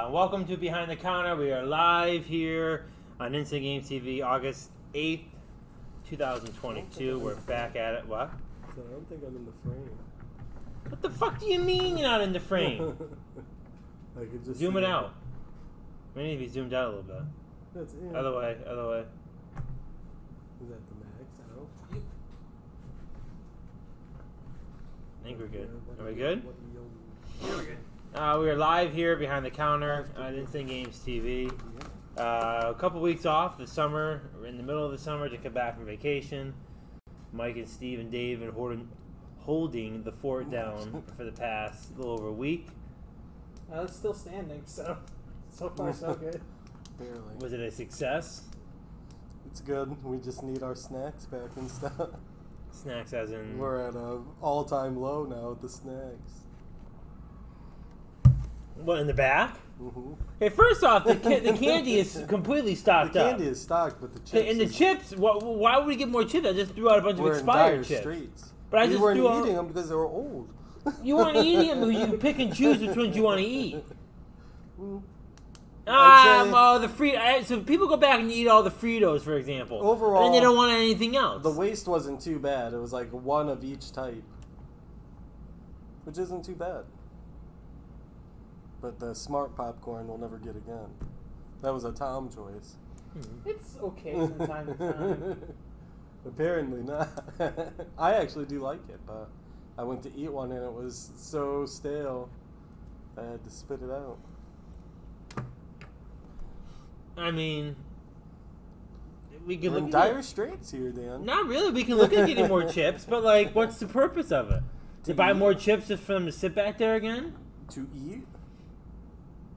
Welcome to Behind the Counter. We are live here on Instant Games TV, August 8th, 2022. We're back at it. What? So I don't think I'm in the frame. What the fuck do you mean you're not in the frame? I could just zoom it out. We need to be zoomed out a little bit. That's it. Other way, other way. Is that the max out? I think we're good. Are we good? Yeah, we're good. We are live here behind the counter on Instant Games TV. A couple weeks off the summer. We're in the middle of the summer to come back from vacation. Mike and Steve and Dave have been holding the fort down for the past little over a week. It's still standing, so far so good. Barely. Was it a success? It's good. We just need our snacks back and stuff. Snacks as in... We're at an all-time low now with the snacks. What, in the back? Mm-hmm. Okay, first off, the candy is completely stocked up. The candy is stocked, but the chips... And the chips, why would we get more chips? I just threw out a bunch of expired chips. Straits. But I we just weren't threw out... eating them because they were old. You weren't eating them because you can pick and choose which ones you want to eat. So people go back and eat all the Fritos, for example. Overall, and then they don't want anything else. The waste wasn't too bad. It was like one of each type, which isn't too bad. But the smart popcorn we'll never get again. That was a Tom choice. It's okay from time to time. Apparently not. I actually do like it, but I went to eat one and it was so stale I had to spit it out. I mean, we can We're look in at dire straits here, Dan. Not really. We can look at getting more chips, but like, what's the purpose of it? To buy eat? more chips just for them to sit back there again? To eat?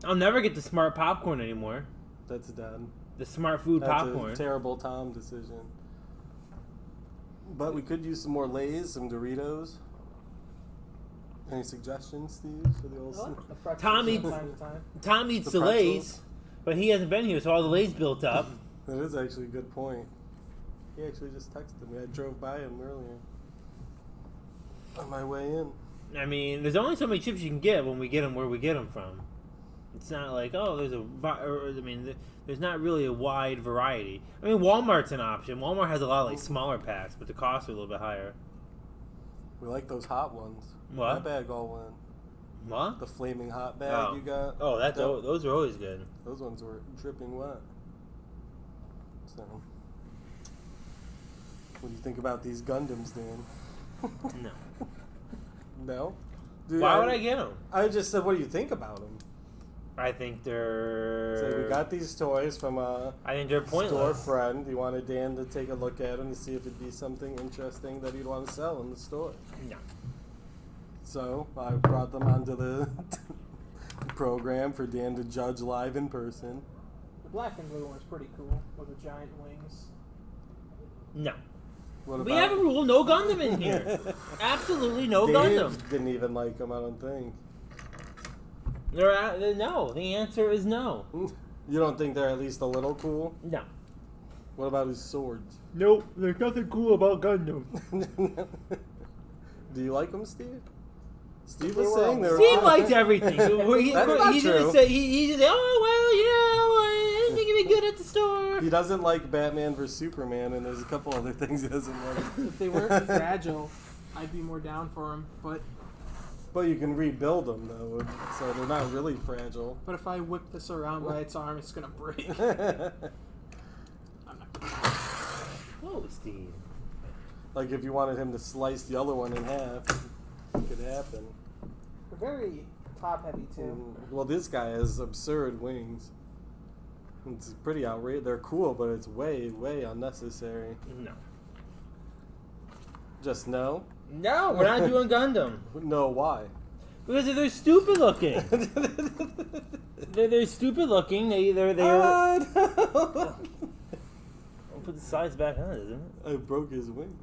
I'll never get the smart popcorn anymore. That's done. The smart food popcorn. That's a terrible Tom decision. But we could use some more Lay's, some Doritos. Any suggestions, Steve, for the old Tom eats the Lay's, but he hasn't been here, so all the Lay's built up. That is actually a good point. He actually just texted me. I drove by him earlier on my way in. I mean, there's only so many chips you can get when we get them where we get them from. It's not like, there's not really a wide variety. I mean, Walmart's an option. Walmart has a lot of like smaller packs, but the costs are a little bit higher. We like those hot ones. What? That bag all went. What? The flaming hot bag you got. Oh, those are always good. Those ones were dripping wet. So, what do you think about these Gundams, Dan? No. No? Dude, Why would I get them? I just said, what do you think about them? I think they're... So we got these toys from I think they're pointless. Store friend. You wanted Dan to take a look at them to see if it'd be something interesting that he'd want to sell in the store. No. So I brought them onto the program for Dan to judge live in person. The black and blue one's pretty cool with the giant wings. No. What We have a rule, no Gundam in here. Absolutely no Dave Gundam. Didn't even like them, I don't think. No, the answer is no. You don't think they're at least a little cool? No. What about his swords? Nope, there's nothing cool about Gundam. Do you like them, Steve? Steve was saying they were... Steve likes everything. That's not he true. didn't say, he just said, I didn't think it'd be good at the store. He doesn't like Batman vs. Superman, and there's a couple other things he doesn't like. If they weren't fragile, I'd be more down for them, but you can rebuild them, though, so they're not really fragile. But if I whip this around by its arm, it's gonna break. Whoa, Steve. Like if you wanted him to slice the other one in half, it could happen. They're very top-heavy, too. Well, this guy has absurd wings. It's pretty outrageous. They're cool, but it's way, way unnecessary. No. Just no? No, we're not doing Gundam. No, why? Because they're stupid looking. They're stupid looking. They're. Oh, I'll put the sides back on, isn't it? I broke his wing.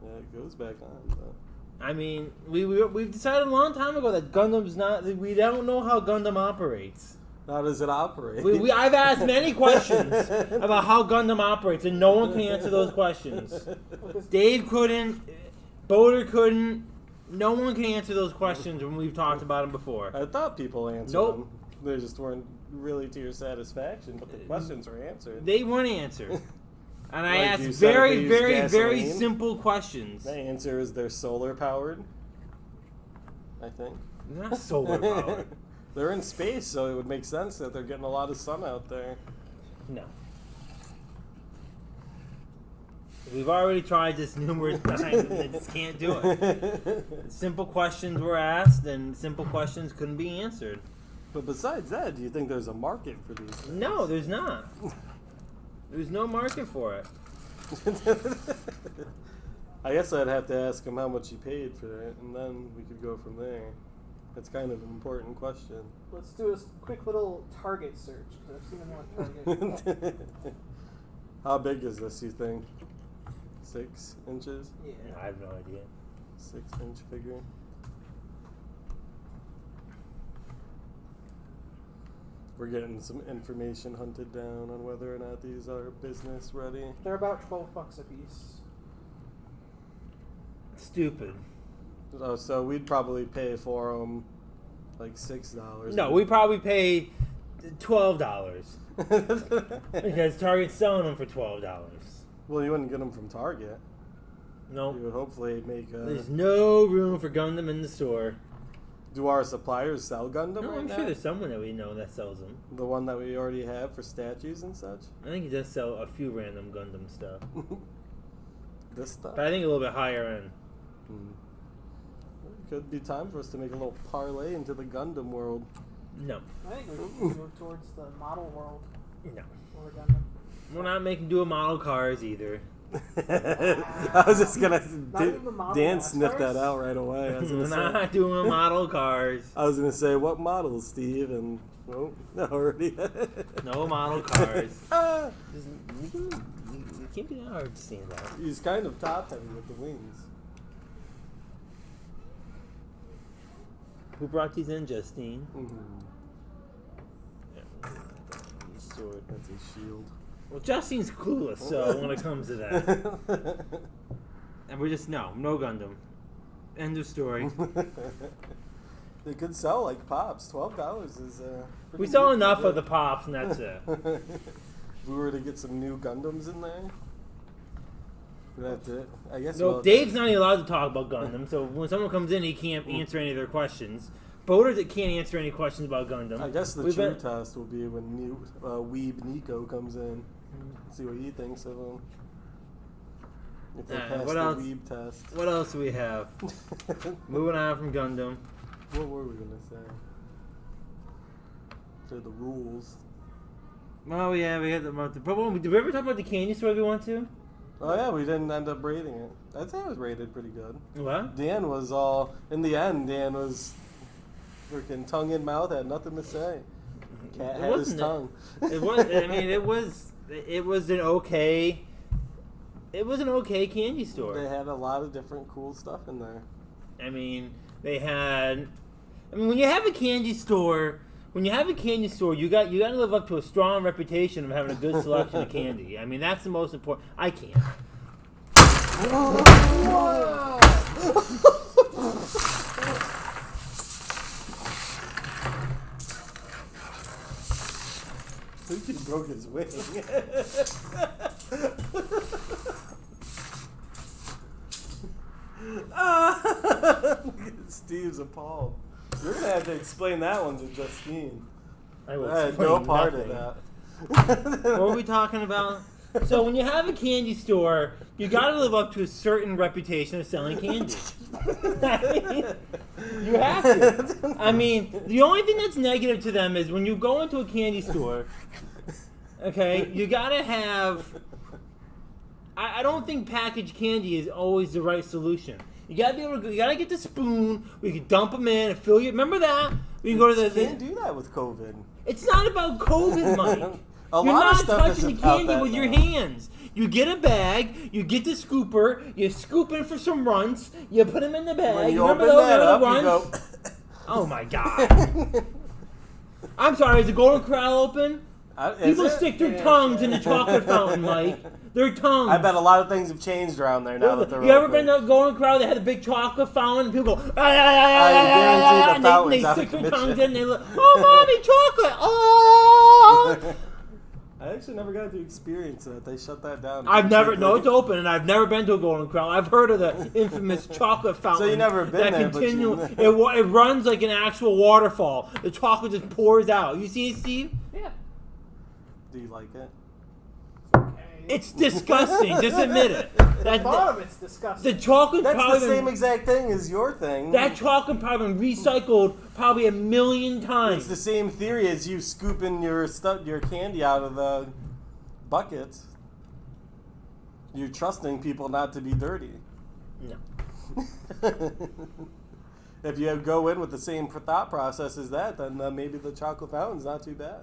Yeah, it goes back on. But. I mean, we've decided a long time ago that Gundam's not. We don't know how Gundam operates. How does it operate? I've asked many questions about how Gundam operates, and no one can answer those questions. Dave couldn't. Boulder couldn't. No one can answer those questions when we've talked about them before. I thought people answered Nope. them. They just weren't really to your satisfaction, but the questions were answered. They weren't answered. And I Like asked you said, they very, use very, very gasoline? simple questions. The answer is they're solar powered. I think. Not solar powered. They're in space, so it would make sense that they're getting a lot of sun out there. No. We've already tried this numerous times and they just can't do it. Simple questions were asked and simple questions couldn't be answered. But besides that, do you think there's a market for these things? No, there's not. There's no market for it. I guess I'd have to ask him how much he paid for it, and then we could go from there. That's kind of an important question. Let's do a quick little Target search because I've seen them on Target. How big is this, you think? 6 inches? Yeah. I have no idea. 6-inch figure? We're getting some information hunted down on whether or not these are business ready. They're about $12 a piece. Stupid. Oh, so we'd probably pay for them like $6. No, we probably pay $12 because Target's selling them for $12. Well, you wouldn't get them from Target. No, You would hopefully make a... there's no room for Gundam in the store. Do our suppliers sell Gundam No, right I'm now? sure there's someone that we know that sells them. The one that we already have for statues and such? I think he does sell a few random Gundam stuff, This stuff? but I think a little bit higher end. Hmm. Could be time for us to make a little parlay into the Gundam world. No, I think we should move towards the model world no, or Gundam. we're not making dual model cars either. I was just gonna. Not even the model Dan Masters? sniffed that out right away. I was We're gonna say, not doing model cars. I was gonna say what models, Steve, and oh, no, already. No model cars. Ah, Just, you can't be that hard to stand out. he's kind of top heavy with the wings. Who brought these in, Justine? Mm-hmm. Sword. That's his shield. Well, Justine's clueless, so when it comes to that, and we're just no Gundam. End of story. They could sell like pops. $12 is. We saw enough of the pops, and that's it. If we were to get some new Gundams in there, we'd have to. I guess. No, well, Dave's not even allowed to talk about Gundam, so when someone comes in, he can't answer any of their questions. Boater can't answer any questions about Gundam. I guess the We've true been- test will be when Weeb Nico comes in. See what he thinks of him. If they pass what the else? Weeb test. What else do we have? Moving on from Gundam. What were we gonna say? They're the rules. Oh yeah, we had the. Did we ever talk about the candy store we went to? Oh yeah, we didn't end up rating it. I'd say it was rated pretty good. What? Dan was all in the end. Dan was freaking tongue in mouth, had nothing to say. Cat It had his wasn't tongue. It was. I mean, it was. It was an okay. It was an okay candy store. They had a lot of different cool stuff in there. I mean, they had. I mean, when you have a candy store, you got to live up to a strong reputation of having a good selection of candy. I mean, that's the most important. I can't. I think he broke his wing. Steve's appalled. You're gonna have to explain that one to Justine. I will I had no explain part nothing. of that. What were we talking about? So when you have a candy store, you got to live up to a certain reputation of selling candy. I mean, you have to. I mean, the only thing that's negative to them is when you go into a candy store. Okay, you got to have. I don't think packaged candy is always the right solution. You gotta be able to. You gotta get the spoon. We can dump them in and fill you. Remember that? We can go to You the. can't do that with COVID. It's not about COVID, Mike. A You're lot of not stuff is touching the about candy that with your now. hands. You get a bag, you get the scooper, you scoop in for some runts, you put them in the bag. When you Remember open those that little up, you runts? go. Oh my god. I'm sorry, is the Golden Corral open? People stick their Yeah, tongues yeah. in the chocolate fountain, Mike. Their tongues. I bet a lot of things have changed around there now that they're You ever open. been to a Golden Corral that had a big chocolate fountain and people go, guarantee the and fountain's they out stick of their commission. tongues in and they look, oh, mommy, chocolate, oh. I actually never got to experience that. They shut that down. I've never, no, it's open, and I've never been to a Golden Corral. I've heard of the infamous chocolate fountain. you never been that there, but you- it runs like an actual waterfall. The chocolate just pours out. You see it, Steve? Yeah. Do you like it? Okay. It's disgusting. Just admit it. the That, thought of it's disgusting. the chocolate That's the probably same been, exact thing as your thing. that chocolate probably been recycled probably a million times. It's the same theory as you scooping your your candy out of the buckets. You're trusting people not to be dirty. No. If you go in with the same thought process as that, then maybe the chocolate fountain's not too bad.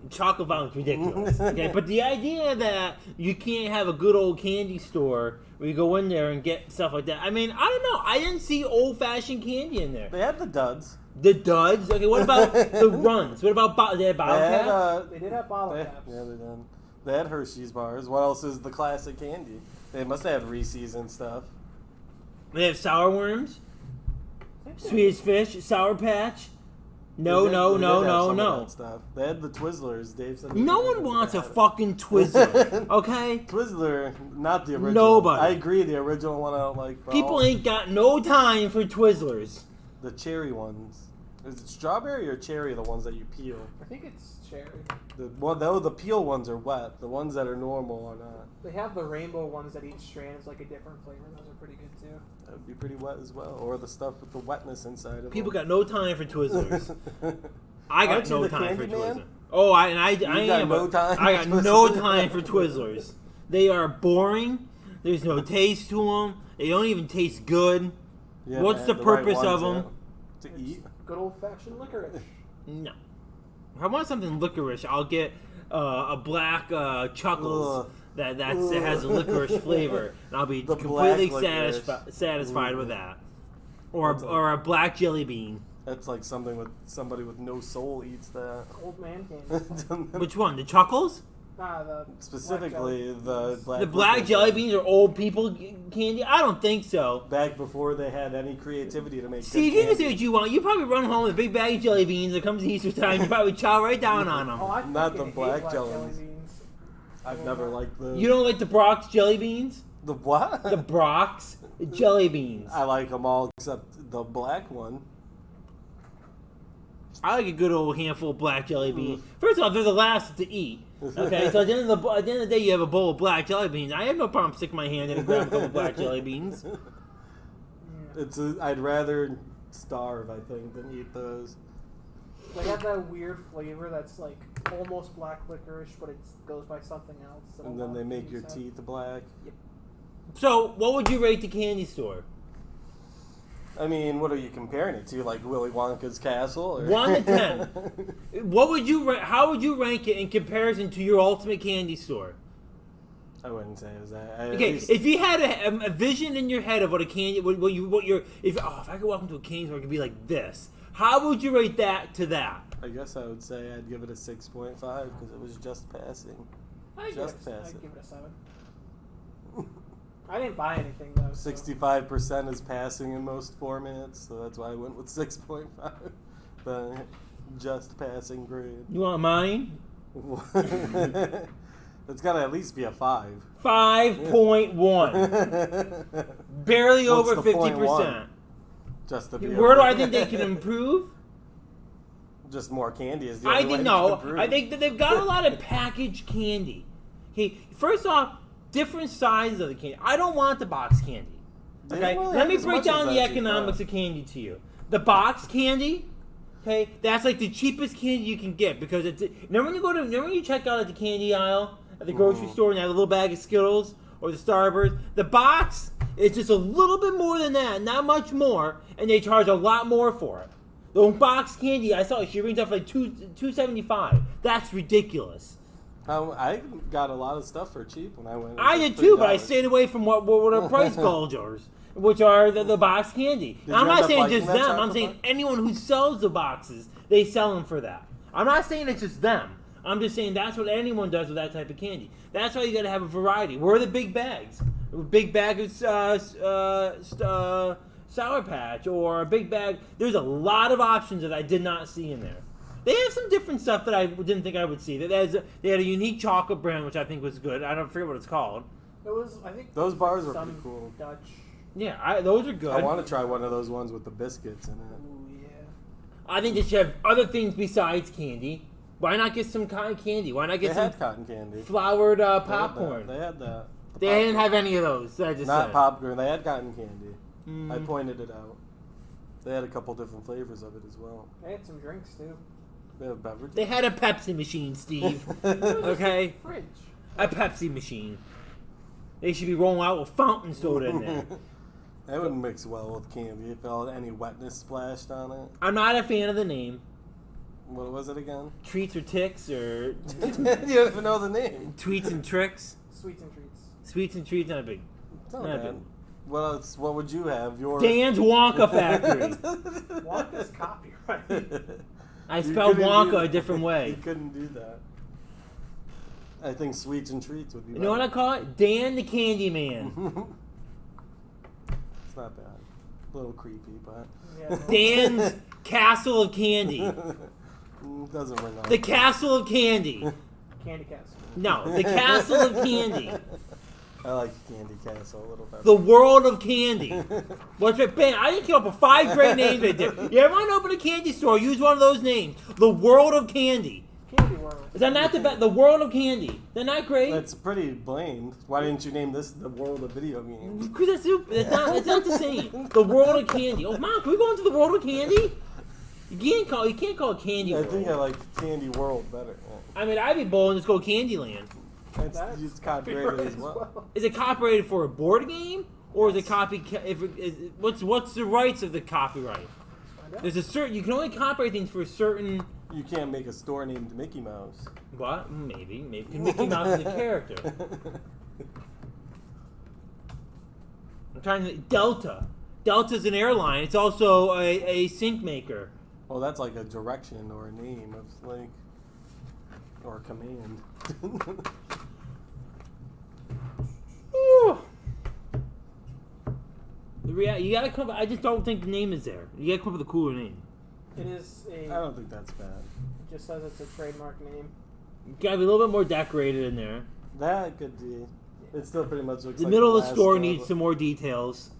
Chocolate fountain's ridiculous. Okay, but the idea that you can't have a good old candy store where you go in there and get stuff like that. I mean, I don't know. I didn't see old-fashioned candy in there. They had the duds. The duds. Okay, what about the runs? What about they had bottle They had, caps? They did have bottle they, caps. yeah, they did. They had Hershey's bars. What else is the classic candy? They must have Reese's and stuff. They have sour worms, Same thing. Swedish fish, Sour Patch. No, They did- no, they no, did have no, some of no. that stuff. They had the Twizzlers. Dave said No one wants a fucking Twizzler. Okay. Twizzler, not the original. Nobody. I agree. The original one I don't like. But People all- ain't got no time for Twizzlers. the cherry ones. Is it strawberry or cherry? The ones that you peel. I think it's cherry. The peel ones are wet. The ones that are normal are not. They have the rainbow ones that each strand is like a different flavor. Those are pretty good too. That would be pretty wet as well. Or the stuff with the wetness inside of People them. got no time for Twizzlers. I got Aren't you no the time for candy man? Twizzlers. Oh, I got am. no time I got for no Twizzlers? time for Twizzlers. They are boring. There's no taste to them. They don't even taste good. Yeah, What's man, the right purpose of ones, them? yeah. To eat. Good old fashioned licorice. No. If I want something licorice, I'll get a black Chuckles Ugh. that has a licorice flavor, and I'll be The completely black licorice. satisfied with that. Or That's or a black jelly bean. That's like somebody with no soul eats that. Old man candy. Which one? The Chuckles? The Specifically, black the jelly black. The black licorice. jelly beans are old people candy? I don't think so. Back before they had any creativity to make. Steve, good you can say candy. what you want. You probably run home with a big bag of jelly beans that comes Easter time. You probably chow right down on them. Oh, I Not fucking the hate black jelly jellies. beans. I've never liked the. You don't like the Brock's jelly beans? The what? The Brock's jelly beans. I like them all except the black one. I like a good old handful of black jelly beans. First off, they're the last to eat. Okay, so at the end of the day, you have a bowl of black jelly beans. I have no problem sticking my hand in and grabbing a couple of black jelly beans. I'd rather starve, I think, than eat those. They have that weird flavor that's like almost black licorice, but it goes by something else. that And a then lot they of make things your have. teeth black. So, what would you rate the candy store? I mean, what are you comparing it to? Like Willy Wonka's castle? Or? 1 to 10. What would you? How would you rank it in comparison to your ultimate candy store? I wouldn't say it was that. Okay, if you had a vision in your head of what a candy, if I could walk into a candy store, it could be like this. How would you rate that to that? I guess I would say I'd give it a 6.5 because it was just passing. I'd Just give it, pass I'd it. give it a 7. I didn't buy anything though. So. 65% is passing in most formats, so that's why I went with 6.5. The just passing grade. You want mine? It's got to at least be a 5. 5.1. Barely What's over the point 50%. one? Just to be Where do I think they can improve? Just more candy is the I only way think to no. improve. I think that they've got a lot of packaged candy. Okay, first off, different sizes of the candy. I don't want the box candy. They Okay, don't really let have me as break much down as the that, you economics thought. of candy to you. The box candy, okay, that's like the cheapest candy you can get because it's. Remember when you check out at the candy aisle at the grocery store and you have a little bag of Skittles or the Starburst? The box is just a little bit more than that, not much more, and they charge a lot more for it. The box candy I saw, she rings up for like $2.75. That's ridiculous. I got a lot of stuff for cheap when I went. It was I like did too, but I $3. stayed away from what are price gougers, which are the box candy. Did I'm you not end up saying liking just that them. I'm chocolate saying bar? anyone who sells the boxes, they sell them for that. I'm not saying it's just them. I'm just saying that's what anyone does with that type of candy. That's why you got to have a variety. Where are the big bags? A big bag of Sour Patch or a big bag. There's a lot of options that I did not see in there. They have some different stuff that I didn't think I would see. They had a unique chocolate brand, which I think was good. I don't forget what it's called. It was, I think, Those bars were some pretty cool. Dutch. Yeah, those are good. I want to try one of those ones with the biscuits in it. Ooh, yeah. I think they should have other things besides candy. Why not get some cotton candy? Why not They get some had cotton candy. floured They had that. popcorn? They had that. The They didn't popcorn. have any of those. That I just Not said. popcorn. They had cotton candy. Mm. I pointed it out. They had a couple different flavors of it as well. They had some drinks too. They have beverages. They had a Pepsi machine, Steve. Okay, Fridge. a Pepsi machine. They should be rolling out with fountain soda in there. That wouldn't mix well with candy if any wetness splashed on it. I'm not a fan of the name. What was it again? Treats or ticks or You don't even know the name. tweets and tricks. Sweets and treats. Sweets and treats, not a big. It's not Not bad. big. What else? What would you have? Your Dan's Wonka Factory. Wonka's copyright. I You spelled couldn't Wonka do- a different You way. couldn't do that. I think sweets and treats would be. You know what I call it? Dan the Candy Man. It's not bad. A little creepy, but Yeah, Dan's Castle of Candy. doesn't ring out. The Castle of Candy. Candy Castle. No, the Castle of Candy. I like Candy Castle a little better. The World of Candy. What's right, bang? I didn't come up with 5 great names right there. You ever want to open a candy store? Use one of those names. The World of Candy. Candy World. Is that not the best? The World of Candy. They're not great. That's pretty bland. Why didn't you name this the world of video games? Because it's not the same. The World of Candy. Oh, Mom, can we go into the World of Candy? You can't call it Candy I World. think I like Candy World better. I mean, I'd be bold and just go Candyland. That's It's copyrighted as well. Is it copyrighted for a board game, or is it copy? What's the rights of the copyright? There's a certain you can only copyright things for a certain. You can't make a store named Mickey Mouse. What? Maybe. Mickey Mouse is a character. I'm trying to Delta. Delta's an airline. It's also a sync maker. Well, that's like a direction or a name of like, or a command. Whew. You gotta come. I just don't think the name is there. You gotta come up with a cooler name. It is I a. don't think that's bad. It just says it's a trademark name. You gotta be a little bit more decorated in there. That could be. It still pretty much looks The like middle of the last store store, needs but some more details.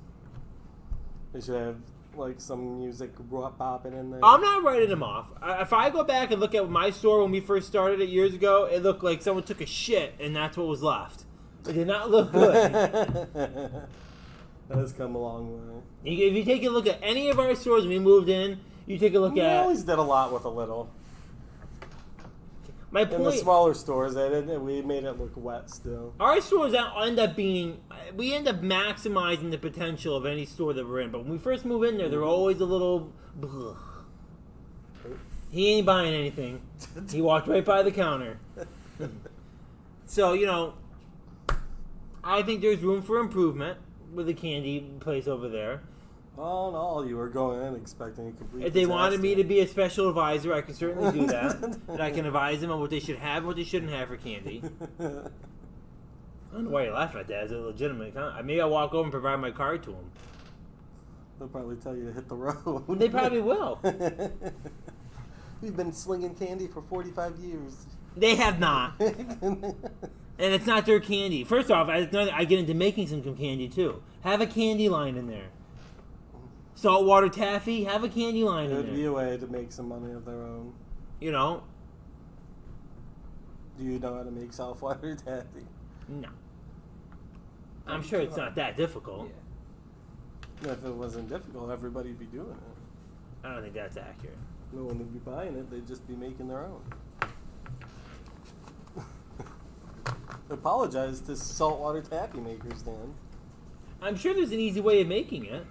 They should have like some music popping in there. I'm not writing them off. If I go back and look at my store when we first started it years ago, it looked like someone took a shit and that's what was left. It did not look good. That's come a long way. If you take a look at any of our stores when we moved in, you take a look We at always did a lot with a little. my In the point. smaller stores, we made it look wet still. Our stores end up being, we end up maximizing the potential of any store that we're in. But when we first move in there, they're always a little. Bleh. He ain't buying anything. He walked right by the counter. So, I think there's room for improvement with the candy place over there. All in all, you were going in expecting a complete If they wanted me to disaster. be a special advisor, I can certainly do that. And I can advise them on what they should have and what they shouldn't have for candy. I don't know why you're laughing at that. It's a legitimate comment. Maybe I'll walk over and provide my card to them. They'll probably tell you to hit the road. They probably will. We've been slinging candy for 45 years. They have not. And it's not their candy. First off, I get into making some candy too. Have a candy line in there. Saltwater taffy, have a candy line It in would be there. a way to make some money of their own. Do you know how to make saltwater taffy? No. I'm sure it's not that difficult. If it wasn't difficult, everybody'd be doing it. I don't think that's accurate. No one would be buying it, they'd just be making their own. Apologize to saltwater taffy makers, Dan. I'm sure there's an easy way of making it.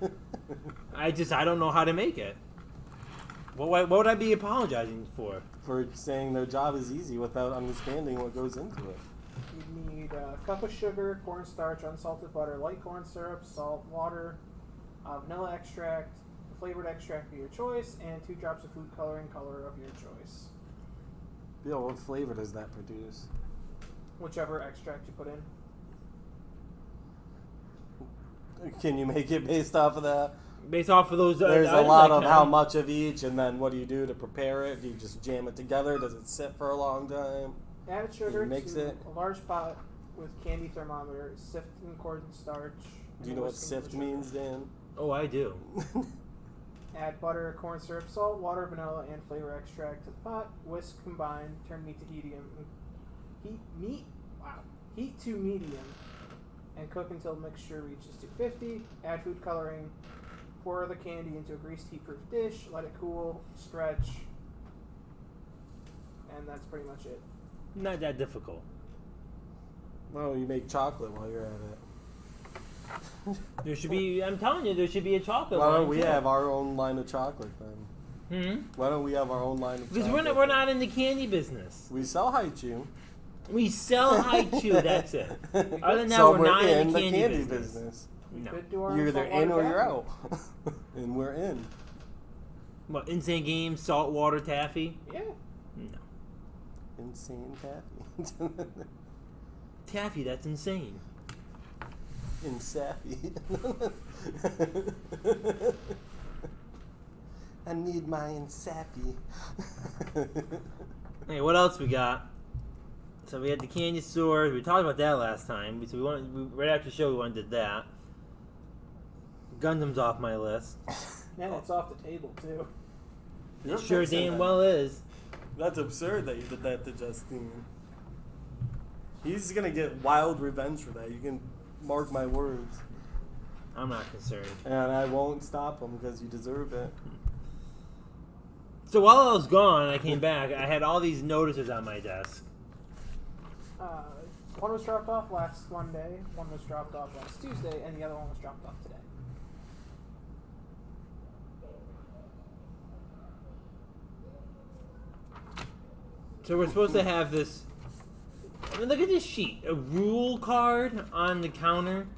I don't know how to make it. What would I be apologizing for? For saying their job is easy without understanding what goes into it. You need a cup of sugar, cornstarch, unsalted butter, light corn syrup, salt, water, vanilla extract, flavored extract of your choice, and 2 drops of food coloring, color of your choice. Bill, what flavor does that produce? Whichever extract you put in. Can you make it based off of that? Based off of those, There's a items, lot I of can. how much of each, and then what do you do to prepare it? Do you just jam it together? Does it sit for a long time? Add sugar mix to it. a large pot with candy thermometer, sift in cornstarch. Do you know what sift means, Dan? Oh, I do. Add butter, corn syrup, salt, water, vanilla, and flavor extract to the pot. Whisk, combine, turn meat to heat to medium, and cook until mixture reaches 250. Add food coloring. Pour the candy into a greased heat-proof dish. Let it cool. Stretch. And that's pretty much it. Not that difficult. Why don't you make chocolate while you're at it? There should be. I'm telling you, there should be a chocolate. Why don't line, we too. have our own line of chocolate then? Why don't we have our own line of Because chocolate? we're not in the candy business. We sell Haichu. We sell Haichu. That's it. Other than that, So we're not in the candy business. We No. could do our You're own either saltwater in or you're taffy. out. And we're in. What, Insane Games, saltwater taffy? Yeah. No. Insane taffy. Taffy, that's insane. In Sappy. I need my Insappy. Hey, what else we got? So we had the candy store. We talked about that last time. So right after the show, we went and did that. Gundam's off my list. And it's off the table, too. You're It sure fixing damn that. well is. That's absurd that you did that to Justine. He's gonna get wild revenge for that. You can mark my words. I'm not concerned. And I won't stop him because you deserve it. So while I was gone, I came back. I had all these notices on my desk. One was dropped off last Monday, one was dropped off last Tuesday, and the other one was dropped off today. So we're supposed to have this. I mean, look at this sheet. A rule card on the counter.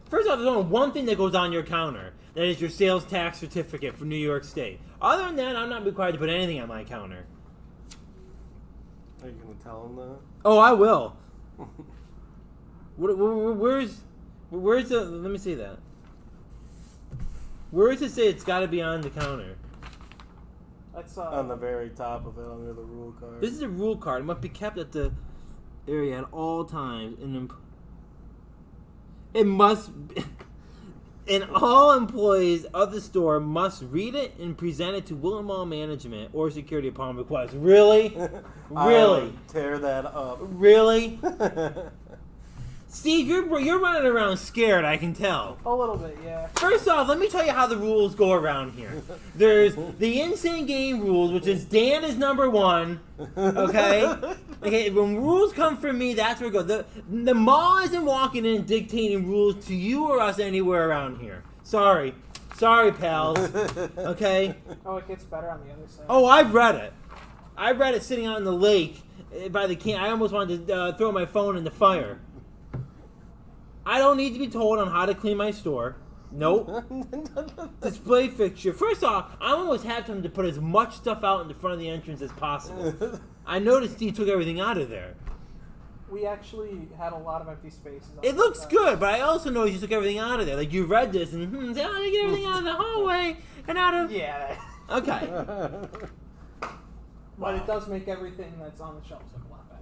First off, there's only one thing that goes on your counter. That is your sales tax certificate from New York State. Other than that, I'm not required to put anything on my counter. Are you gonna tell him that? Oh, I will. Where's the? Let me see that. Where does it say it's got to be on the counter? That's On the very top of it, under the rule card. This is a rule card. It must be kept at the area at all times. It must. And all employees of the store must read it and present it to William Mall management or security upon request. Really? I Really? would tear that up. Really? Steve, you're running around scared, I can tell. a little bit, yeah. First off, let me tell you how the rules go around here. There's the Insane Game rules, which is Dan is number one. Okay? Okay, when rules come from me, that's where it goes. The mall isn't walking in and dictating rules to you or us anywhere around here. Sorry. Sorry, pals. Okay? Oh, it gets better on the other side. Oh, I've read it. I read it sitting out in the lake by the can. I almost wanted to throw my phone in the fire. I don't need to be told on how to clean my store. Nope. Display fixture. First off, I almost have him to put as much stuff out in the front of the entrance as possible. I noticed he took everything out of there. We actually had a lot of empty spaces. on It the looks side. good, but I also noticed you took everything out of there. Like, you read this and, I get everything out of the hallway and out of... Yeah. Okay. But it does make everything that's on the shelves look a lot better.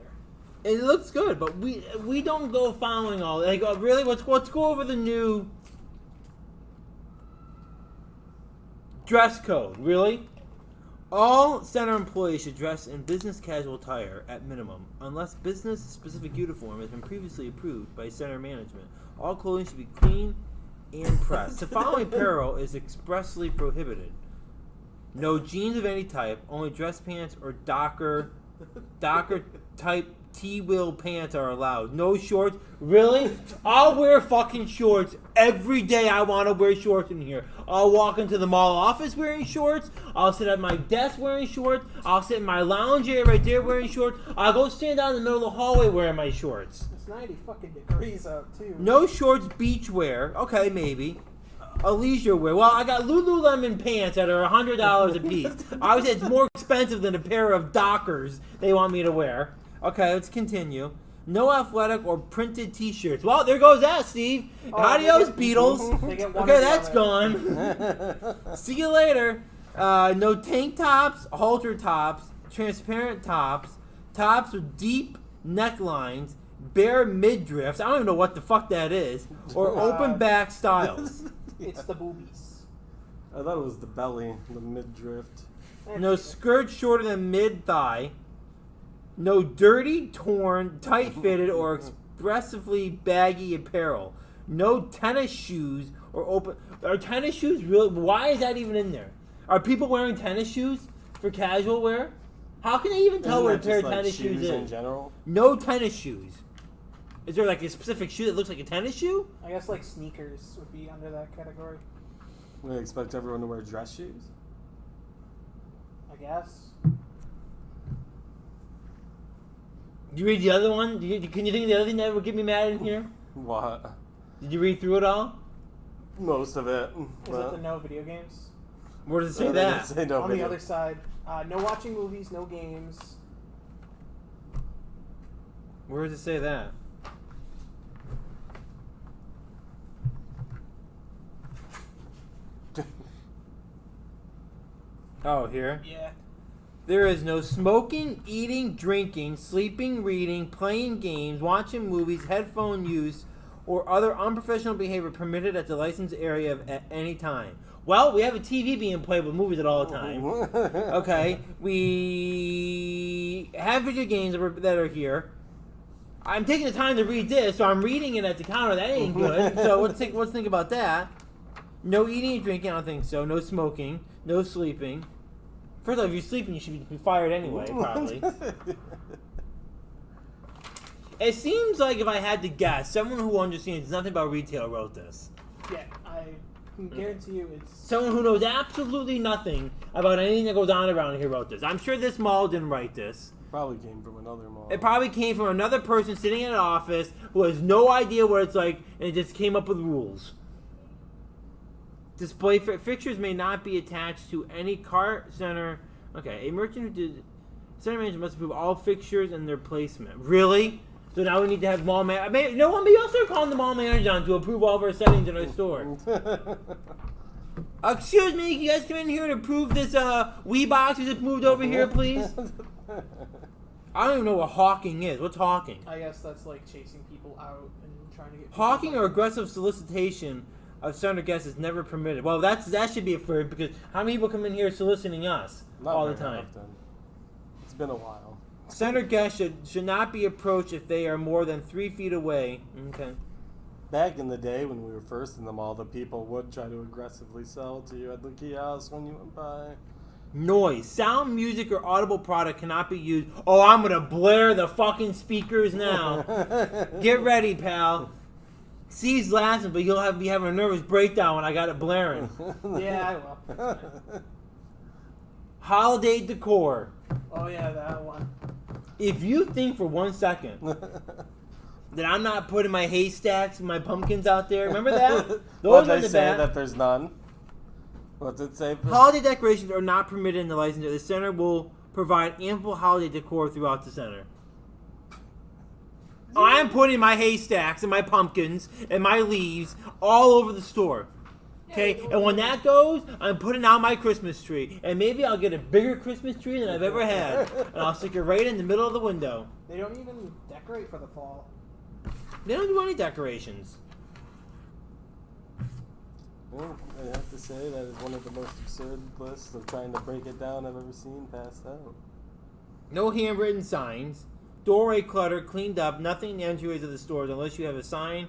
It looks good, but we don't go following all... Like, really? Let's go over the new... dress code. Really? All center employees should dress in business casual attire at minimum, unless business-specific uniform has been previously approved by center management. All clothing should be clean and pressed. The following apparel is expressly prohibited. No jeans of any type, only dress pants or Docker type T-Will pants are allowed. No shorts. Really? I'll wear fucking shorts every day. I want to wear shorts in here. I'll walk into the mall office wearing shorts. I'll sit at my desk wearing shorts. I'll sit in my lounge area right there wearing shorts. I'll go stand out in the middle of the hallway wearing my shorts. It's 90 fucking degrees out too. No shorts, beach wear. Okay, maybe. A leisure wear. Well, I got Lululemon pants that are $100 a piece. Obviously, it's more expensive than a pair of Dockers they want me to wear. Okay, let's continue. No athletic or printed T-shirts. Well, there goes that, Steve. Adios, Beatles. They get one Okay, or the that's other. gone. See you later. No tank tops, halter tops, transparent tops, tops with deep necklines, bare midriffs. I don't even know what the fuck that is. Or open back styles. It's the boobies. I thought it was the belly, the midriff. No skirt shorter than mid-thigh. No dirty, torn, tight-fitted, or expressively baggy apparel. No tennis shoes or open... Are tennis shoes really... Why is that even in there? Are people wearing tennis shoes for casual wear? How can they even tell what a pair of tennis shoes in is? general? No tennis shoes. Is there like a specific shoe that looks like a tennis shoe? I guess like sneakers would be under that category. We expect everyone to wear dress shoes? I guess. Did you read the other one? Can you think of the other thing that would get me mad in here? What? Did you read through it all? Most of it. Is it the no video games? Where does it say No, they that? didn't say no On video. the other side, no watching movies, no games. Where does it say that? Oh, here. Yeah. There is no smoking, eating, drinking, sleeping, reading, playing games, watching movies, headphone use, or other unprofessional behavior permitted at the licensed area at any time. Well, we have a TV being played with movies at all the time. Okay, we have video games that are here. I'm taking the time to read this, so I'm reading it at the counter. That ain't good. So let's think about that. No eating and drinking. I don't think so. No smoking. No sleeping. First of all, if you're sleeping, you should be fired anyway, probably. It seems like if I had to guess, someone who understands nothing about retail wrote this. Yeah, I can guarantee you it's... Someone who knows absolutely nothing about anything that goes on around here wrote this. I'm sure this mall didn't write this. Probably came from another mall. It probably came from another person sitting in an office who has no idea what it's like, and it just came up with rules. Display fixtures may not be attached to any cart center. Okay, a merchant who did center manager must approve all fixtures and their placement. Really? So now we need to have mall manager. You know what? Maybe I'll start calling the mall manager down to approve all of our settings in our store. Excuse me, can you guys come in here to approve this Wii box we just moved over here, please? I don't even know what hawking is. What's hawking? I guess that's like chasing people out and trying to get... Hawking or aggressive solicitation of center guests is never permitted. Well, that should be affirmed because how many people come in here soliciting us Not all the very time? often. It's been a while. Center guests should not be approached if they are more than 3 feet away. Okay. Back in the day when we were first in the mall, the people would try to aggressively sell to you at the kiosk when you went by. Noise, sound, music, or audible product cannot be used. Oh, I'm gonna blare the fucking speakers now. Get ready, pal. C's laughing, but you'll be having a nervous breakdown when I got it blaring. Yeah, I will. That's fine. Holiday decor. Oh yeah, that one. If you think for 1 second that I'm not putting my haystacks and my pumpkins out there, remember that? What Those they are the say bad. that there's none. What's it say? Holiday decorations are not permitted in the license. The center will provide ample holiday decor throughout the center. I'm putting my haystacks and my pumpkins and my leaves all over the store. Okay, and when that goes, I'm putting out my Christmas tree. And maybe I'll get a bigger Christmas tree than I've ever had. And I'll stick it right in the middle of the window. They don't even decorate for the fall. They don't do any decorations. Well, I have to say that is one of the most absurd lists of trying to break it down I've ever seen passed out. No handwritten signs. Doorway clutter, cleaned up. Nothing in the entryways of the stores unless you have a sign.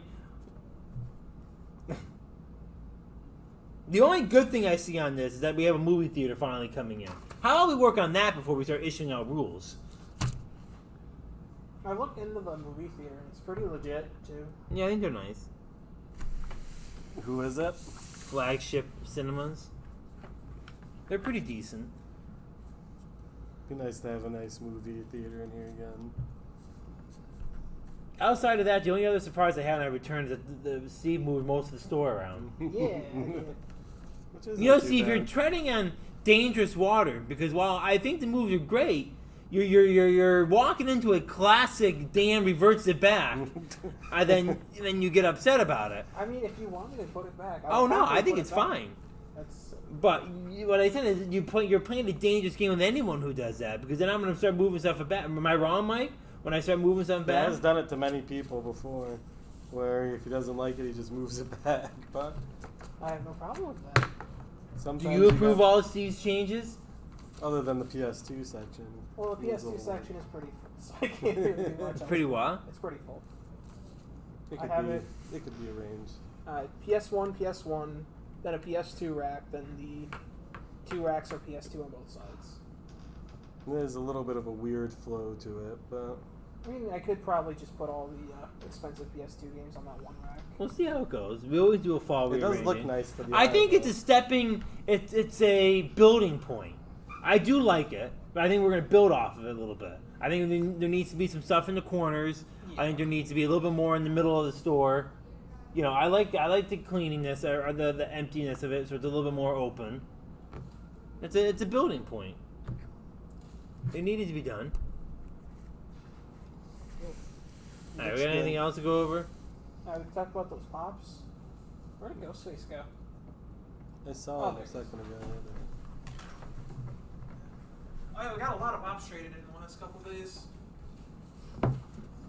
The only good thing I see on this is that we have a movie theater finally coming in. How about we work on that before we start issuing out rules? I looked into the movie theater. It's pretty legit too. Yeah, I think they're nice. Who is it? Flagship cinemas. They're pretty decent. Be nice to have a nice movie theater in here again. Outside of that, the only other surprise I had when I returned is that the Steve moved most of the store around. Yeah. I did. Which isn't You know, too Steve, you're bad. treading on dangerous water because while I think the moves are great, you're walking into a classic Dan reverts it back, and then you get upset about it. I mean, if you want me to put it back. Oh no, happily I think put it's it back. fine. That's But what I said is you're playing a dangerous game with anyone who does that because then I'm gonna start moving stuff back. Am I wrong, Mike? When I start moving stuff back? Dan's done it to many people before, where if he doesn't like it, he just moves it back. But I have no problem with that. sometimes Do you approve got- all of Steve's changes? other than the PS2 section. Well, the It's a PS2 little- section is pretty full, so I can't really do much. Pretty what? It's pretty full. It I could have be. it. It could be arranged. PS1, then a PS2 rack, then the 2 racks are PS2 on both sides. There's a little bit of a weird flow to it, but I mean, I could probably just put all the expensive PS2 games on that one rack. We'll see how it goes. We always do a fall it does rearranging. look nice to be. I think it's a stepping. It's a building point. I do like it, but I think we're going to build off of it a little bit. I think there needs to be some stuff in the corners. I think there needs to be a little bit more in the middle of the store. You know, I like the cleaniness or the emptiness of it, so it's a little bit more open. It's a building point. It needed to be done. All right, we got Looks anything good. else to go over? We talked about those pops. Where did Ghostface go? I saw him Oh, a second ago. Oh yeah, we got a lot of pops traded in the last couple days.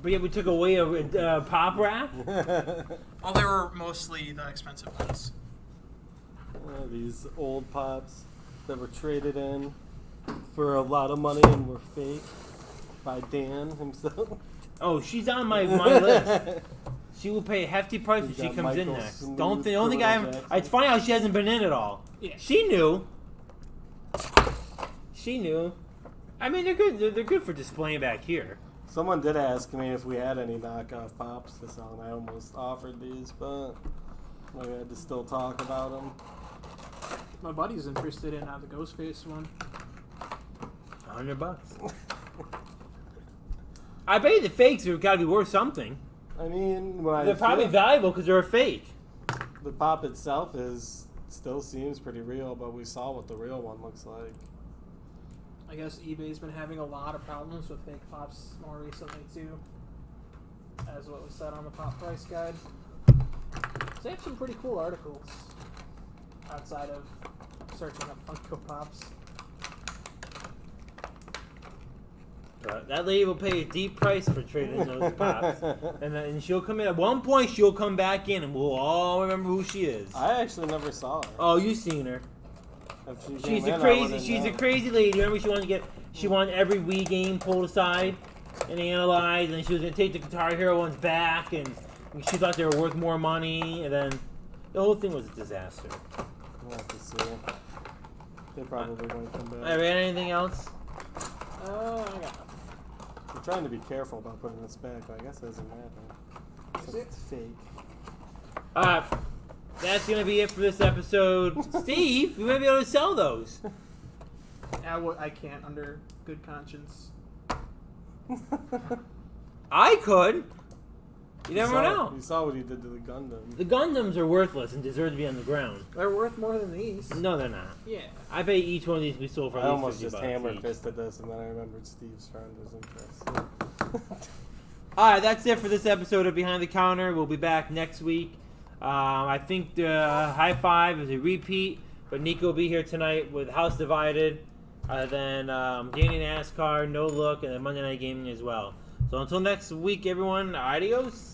But yeah, we took away a pop rack. Oh, they were mostly the expensive ones. These old pops that were traded in for a lot of money and were fake by Dan himself. Oh, she's on my list. She will pay a hefty price when You she got comes in Michael next. Smooth, Don't think Criminal Jackson. it's funny how she hasn't been in at all. Yeah. She knew. She knew. I mean, they're good. They're good for displaying back here. Someone did ask me if we had any knockoff pops to sell, and I almost offered these, but we had to still talk about them. My buddy's interested in the Ghostface one. $100. I bet you the fakes have got to be worth something. I mean, when They're I probably feel valuable because they're a fake. the pop itself still seems pretty real, but we saw what the real one looks like. I guess eBay's been having a lot of problems with fake pops more recently too, as what was said on the pop price guide. So they have some pretty cool articles outside of searching up Funko Pops. That lady will pay a deep price for trading those pops, and she'll come in. At one point, she'll come back in, and we'll all remember who she is. I actually never saw her. Oh, you've seen her. If she She's came a in, I crazy. wouldn't She's a know. crazy lady. Remember, she wanted every Wii game pulled aside and analyzed, and she was gonna take the Guitar Hero ones back, and she thought they were worth more money, and then the whole thing was a disaster. We'll have to see. They probably won't come back. All right, anything else? I got nothing. We're trying to be careful about putting this back, but I guess it doesn't matter. Is Since it? it's fake. That's gonna be it for this episode. Steve, you might be able to sell those. I can't under good conscience. I could. You never know. You saw what he did to the Gundam. The Gundams are worthless and deserve to be on the ground. They're worth more than these. No, they're not. Yeah. I bet each one of these we sold for I at least almost 50 just bucks hammer each. fisted this, and then I remembered Steve's friend was interested. All right, that's it for this episode of Behind the Counter. We'll be back next week. I think the High Five is a repeat, but Nico will be here tonight with House Divided. Then Danny NASCAR, No Look, and then Monday Night Gaming as well. So until next week, everyone, adios.